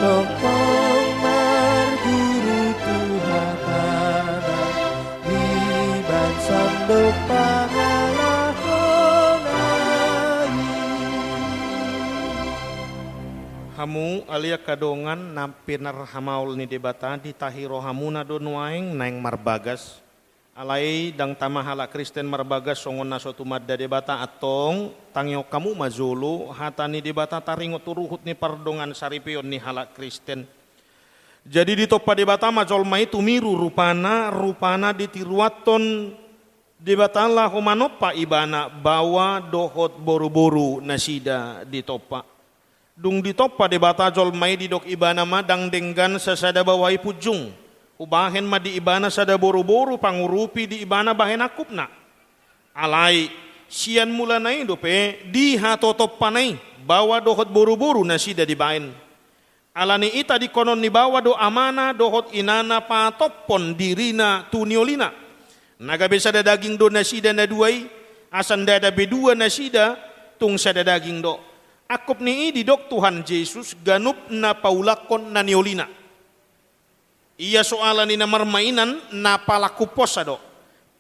tokong marguru tuhatana liban sandok hamu alia kadongan nampinar hamaul ni debata di tahiro hamuna don waeng naeng marbagas alai dang tamahala Kristen marbagas songon nasotu madda debata atong tangyo kamu mazulu hatani debata taringo turuhut ni pardongan saripion ni halak Kristen. Jadi di topa debata majol mai tumiru rupana ditiruaton debata lah humanopa ibana bawa dohot boru-boru nasida di topa. Dung di topa debata jol mai di dok ibana madang denggan sasada bawai pujung. Ubahen ma di ibana sada boru-boru pangurupi di ibana bahen akupna. Alai sian mula nai dope di hatotop panai bawa dohot boru-boru nasida di bahen. Alani ita di konon ni bawa do amana dohot inana patopon dirina tuniolina. Naga besada daging do nasida na duai asan dada bedua nasida tung sada daging do. Akup ni di dok Tuhan Yesus ganup na paulakon na niolina. Iya soalan ni na marmainan na palakupos do.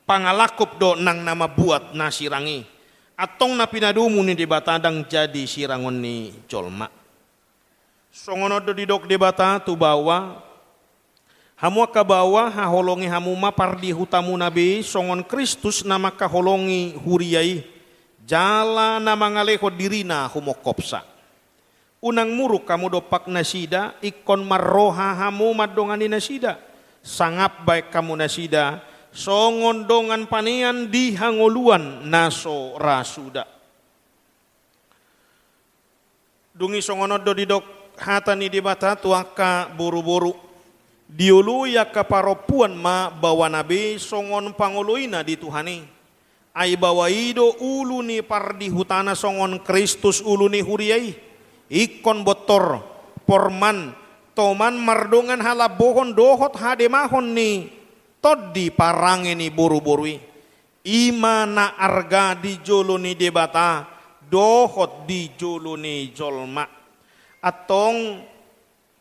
Pangalakup do nang nama buat na sirangi. Atong na pinadumu ni debatadang jadi sirangon ni jolma. Songonod do di dok debata tu bawa. Hamu kabawa haholongi hamu mapardi hutamu nabi songon Kristus nama kaholongi huriyai. Jala na mangaleho dirina humokopsa. Unang muruk kamu dopak nasida, ikon marroha hamu madongani nasida. Sangap baik kamu nasida, songon dongan panian di hangoluan naso rasuda. Dungi songonod do didok hatani dibata tuaka buru-buru. Diulu ya kaparopuan ma bawa nabi songon pangoloina di Tuhani. Ai bawaido ulu ni pardi hutana songon Kristus ulu ni huriyai ikon botor porman toman mardongan halabohon dohot hademahon ni toddi parange ni boru-borui imana arga di jolo ni debata dohot di jolo ni jolma atong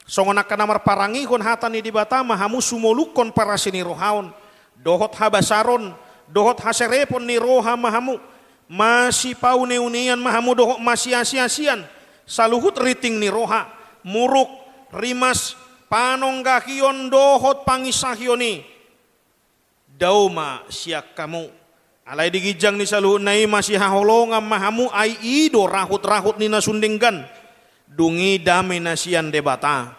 songon akan marparangihon hata ni debata mahamu sumolukon para sini rohaon dohot habasaron dohot haserepon ni roha mahamu masih pau neunian mahamu dohot masih asiasian saluhut riting ni roha muruk rimas panonggahion dohot pangisahioni dauma siak kamu alai digijang ni saluhut nai masih haholongan mahamu ai ido rahut-rahut ni nasundinggan dungi dame nasian debata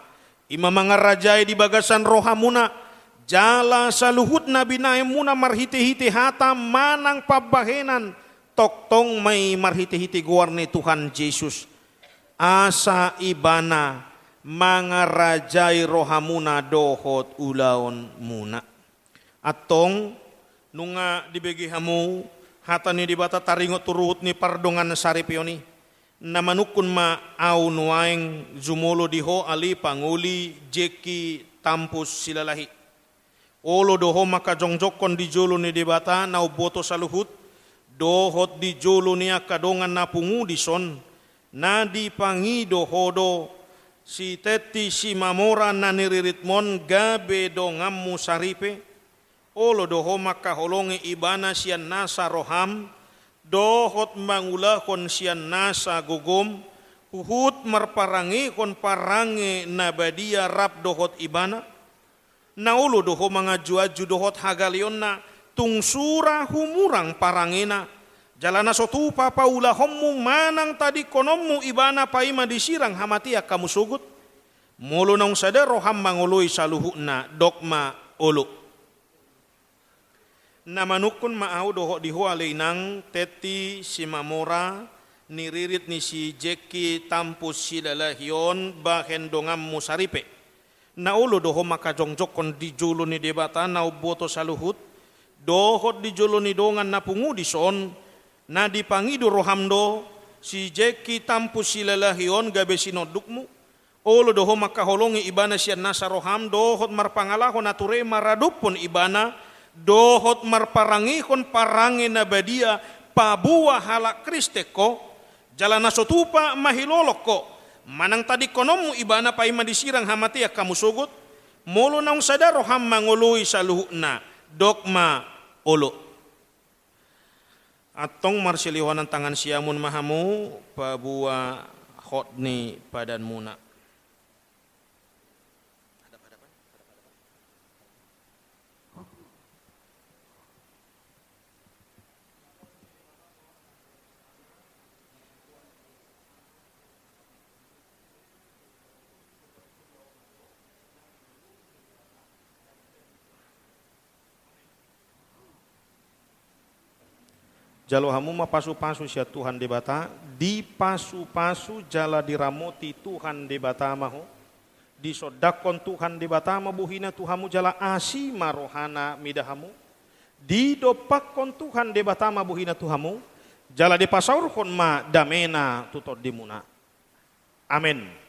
ima mangarajai di bagasan rohamuna jala saluhut nabi nae muna marhite-hite hata manang pabahenan toktong may marhite-hite guarne Tuhan Yesus asa ibana mangarajai rohamuna dohot ulaon muna atong nunga dibegi hamu hata ni dibata taringot turut ni pardongan saripioni namanukun ma au nuaeng jumolo diho ali panguli jeki tampus silalahi olo doho maka jongjokon di jolo ni debata na boto saluhut dohot di jolo ni akadongan na pungu di son na di pangi dohodo si teti si mamora na niriritmon gabe do ngammu saripe olo doho maka holongi ibana sian nasa roham dohot mangulahon sian nasa gugum uhut marparangi kon parange nabadia rap dohot ibana naulo doho mga juaju dohot hagalion na tungsura humurang parangena jalana sotupa paula hommu manang tadi konommu ibana paima disirang hamatia kamu sugut mulu nong sada roham mangului saluhuna dokma ulu namanukun maau doho diho aleinang teti si mamora niririt ni si jeki tampus silalahion bahen dongam musaripe na ulo doho maka jongjokon di julo ni debata na boto saluhut dohot di julo ni dongan na pungu di son na dipangido rohamdo si jeki tampus silalahion gabe sinodukmu ulo doho maka holongi ibana sian nasa roham dohot marpangalahon ature maradupon ibana dohot marparangihon parange nabadia pabuah halak kristeko jalana sotupa mahilolok ko Manang tadi konomu ibana pa ima disirang hamatia kamu sugut. Molo naung sadaro ham mangului saluhna dogma olo. Atong marsiliwanan tangan siamun mahamu pabua khotni padan muna. Jalo hamu mapasu-pasu sia Tuhan di bata, di pasu-pasu jala diramoti Tuhan di bata mahu, disodakon Tuhan di bata mabuhina Tuhamu jala asi marohana midahamu, didopakon Tuhan di bata mabuhina Tuhamu, jala dipasaurkon ma damena tutod dimuna. Amin.